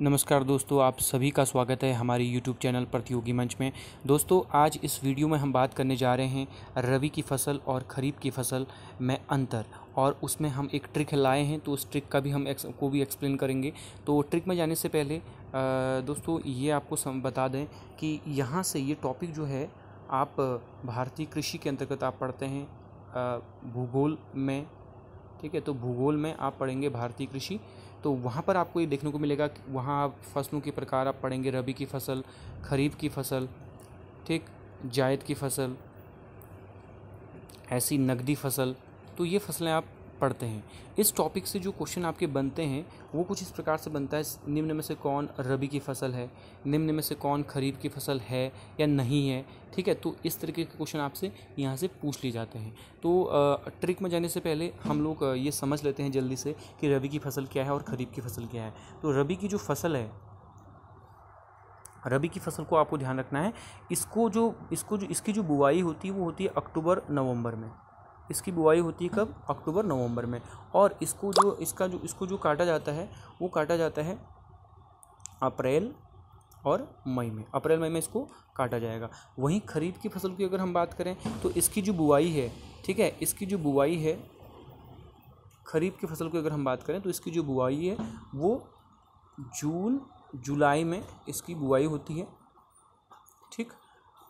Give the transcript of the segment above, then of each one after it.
नमस्कार दोस्तों, आप सभी का स्वागत है हमारी यूट्यूब चैनल प्रतियोगी मंच में। दोस्तों, आज इस वीडियो में हम बात करने जा रहे हैं रबी की फ़सल और ख़रीफ की फ़सल में अंतर, और उसमें हम एक ट्रिक लाए हैं, तो उस ट्रिक का भी हम एक्सप्लेन करेंगे। तो ट्रिक में जाने से पहले दोस्तों ये आपको बता दें कि यहाँ से ये टॉपिक जो है आप भारतीय कृषि के अंतर्गत आप पढ़ते हैं भूगोल में। ठीक है, तो भूगोल में आप पढ़ेंगे भारतीय कृषि, तो वहाँ पर आपको ये देखने को मिलेगा कि वहाँ आप फसलों के प्रकार आप पढ़ेंगे, रबी की फ़सल, खरीफ की फ़सल, ठीक, जायद की फ़सल, ऐसी नकदी फ़सल। तो ये फ़सलें आप पढ़ते हैं। इस टॉपिक से जो क्वेश्चन आपके बनते हैं वो कुछ इस प्रकार से बनता है, निम्न में से कौन रबी की फ़सल है, निम्न में से कौन खरीफ की फ़सल है या नहीं है। ठीक है, तो इस तरीके के क्वेश्चन आपसे यहाँ से पूछ लिए जाते हैं। तो ट्रिक में जाने से पहले हम लोग ये समझ लेते हैं जल्दी से कि रबी की फ़सल क्या है और खरीफ की फ़सल क्या है। तो रबी की जो फ़सल है, रबी की फ़सल को आपको ध्यान रखना है, इसकी जो बुवाई होती है वो होती है अक्टूबर नवंबर में। इसकी बुवाई होती है कब? अक्टूबर नवंबर में। और इसको जो काटा जाता है वो काटा जाता है अप्रैल और मई में। अप्रैल मई में इसको काटा जाएगा। वहीं खरीफ की फसल की अगर हम बात करें तो इसकी जो बुवाई है, ठीक है, इसकी जो बुवाई है, खरीफ की फसल की अगर हम बात करें तो इसकी जो बुवाई है वो जून जुलाई में इसकी बुवाई होती है। ठीक,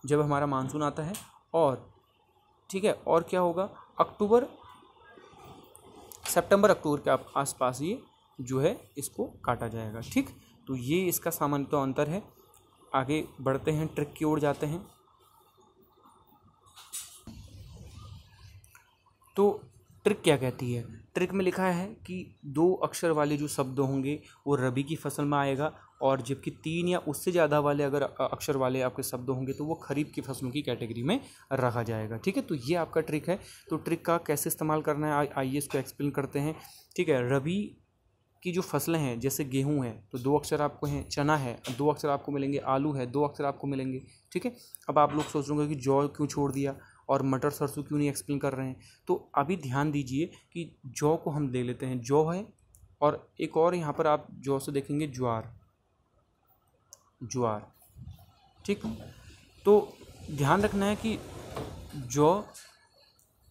जब हमारा मानसून आता है। और ठीक है, और क्या होगा, सितंबर अक्टूबर के आसपास ये जो है इसको काटा जाएगा। ठीक, तो ये इसका सामान्यतः अंतर है। आगे बढ़ते हैं, ट्रिक की ओर जाते हैं। तो ट्रिक क्या कहती है? ट्रिक में लिखा है कि 2 अक्षर वाले जो शब्द होंगे वो रबी की फसल में आएगा, और जबकि 3 या उससे ज़्यादा वाले अगर अक्षर वाले आपके शब्द होंगे तो वो खरीफ की फसलों की कैटेगरी में रखा जाएगा। ठीक है, तो ये आपका ट्रिक है। तो ट्रिक का कैसे इस्तेमाल करना है आइए इसको एक्सप्लेन करते हैं। ठीक है, रबी की जो फसलें हैं, जैसे गेहूं है तो 2 अक्षर आपको हैं, चना है 2 अक्षर आपको मिलेंगे, आलू है 2 अक्षर आपको मिलेंगे। ठीक है, अब आप लोग सोच रहे होंगे कि जौ क्यों छोड़ दिया और मटर सरसों क्यों नहीं एक्सप्लेन कर रहे हैं। तो अभी ध्यान दीजिए कि जौ को हम ले लेते हैं, जौ है, और एक और यहाँ पर आप जौ से देखेंगे ज्वार। ठीक, तो ध्यान रखना है कि जौ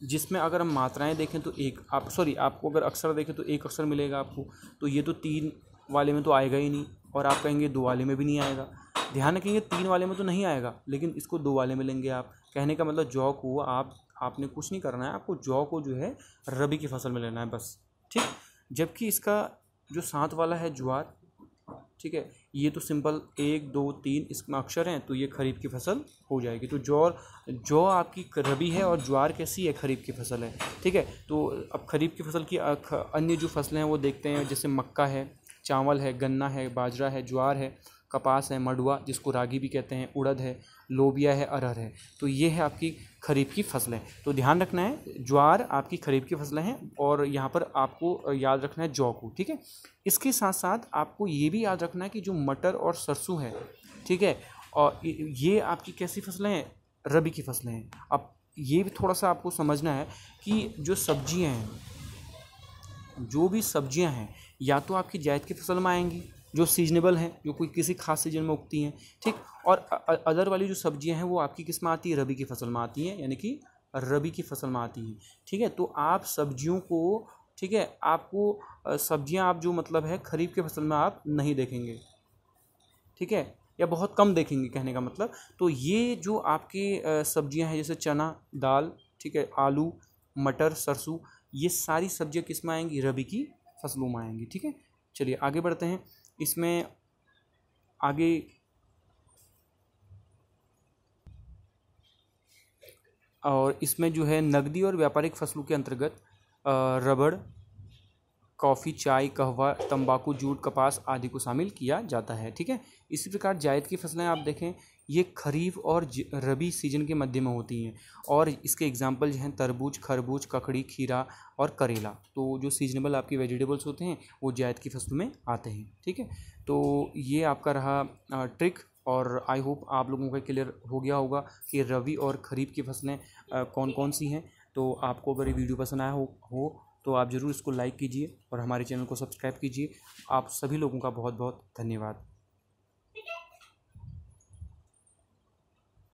जिसमें अगर हम मात्राएं देखें तो आपको अगर अक्षर देखें तो 1 अक्षर मिलेगा आपको, तो ये तो 3 वाले में तो आएगा ही नहीं, और आप कहेंगे 2 वाले में भी नहीं आएगा। ध्यान रखेंगे 3 वाले में तो नहीं आएगा, लेकिन इसको 2 वाले में लेंगे आप। कहने का मतलब जौ को आपने कुछ नहीं करना है, आपको जौ को जो है रबी की फसल में लेना है बस। ठीक, जबकि इसका जो 7 वाला है ज्वार, ठीक है, ये तो सिंपल 1 2 3 इसमें अक्षर हैं, तो ये खरीफ की फसल हो जाएगी। तो जौ आपकी रबी है और ज्वार कैसी है? खरीफ की फसल है। ठीक है, तो अब खरीफ की फसल की अन्य जो फसलें हैं वो देखते हैं, जैसे मक्का है, चावल है, गन्ना है, बाजरा है, ज्वार है, कपास है, मडुआ जिसको रागी भी कहते हैं, उड़द है, लोबिया है, अरहर है। तो ये है आपकी खरीफ की फसलें। तो ध्यान रखना है, ज्वार आपकी खरीफ की फसलें हैं, और यहाँ पर आपको याद रखना है जौ को। ठीक है, इसके साथ साथ आपको ये भी याद रखना है कि जो मटर और सरसों है, ठीक है, और ये आपकी कैसी फसलें हैं? रबी की फसलें हैं। अब ये भी थोड़ा सा आपको समझना है कि जो सब्जियां हैं, जो भी सब्जियां हैं, या तो आपकी जायद की फसल में आएंगी जो सीजनेबल हैं, जो कोई किसी खास सीजन में उगती हैं। ठीक, और अदर वाली जो सब्जियां हैं वो आपकी किस में आती है? रबी की फसल में आती हैं, यानी कि रबी की फसल में आती हैं। ठीक है, तो आप सब्जियों को, ठीक है, आपको सब्जियां आप जो मतलब है खरीफ की फसल में आप नहीं देखेंगे। ठीक है, या बहुत कम देखेंगे कहने का मतलब। तो ये जो आपके सब्जियां हैं, जैसे चना दाल, ठीक है, आलू, मटर, सरसों, ये सारी सब्जियां किस में आएंगी? रबी की फसलों में आएंगी। ठीक है, चलिए आगे बढ़ते हैं। इसमें आगे और इसमें जो है नकदी और व्यापारिक फसलों के अंतर्गत रबड़, कॉफ़ी, चाय, कहवा, तंबाकू, जूट, कपास आदि को शामिल किया जाता है। ठीक है, इसी प्रकार जायद की फसलें आप देखें, ये खरीफ और रबी सीजन के मध्य में होती हैं, और इसके एग्जांपल जो हैं तरबूज, खरबूज, ककड़ी, खीरा और करेला। तो जो सीजनेबल आपके वेजिटेबल्स होते हैं वो जायद की फसलों में आते हैं। ठीक है, तो ये आपका रहा ट्रिक, और आई होप आप लोगों को क्लियर हो गया होगा कि रबी और खरीफ की फसलें कौन कौन सी हैं। तो आपको अगर ये वीडियो पसंद आया हो तो आप ज़रूर इसको लाइक कीजिए और हमारे चैनल को सब्सक्राइब कीजिए। आप सभी लोगों का बहुत बहुत धन्यवाद।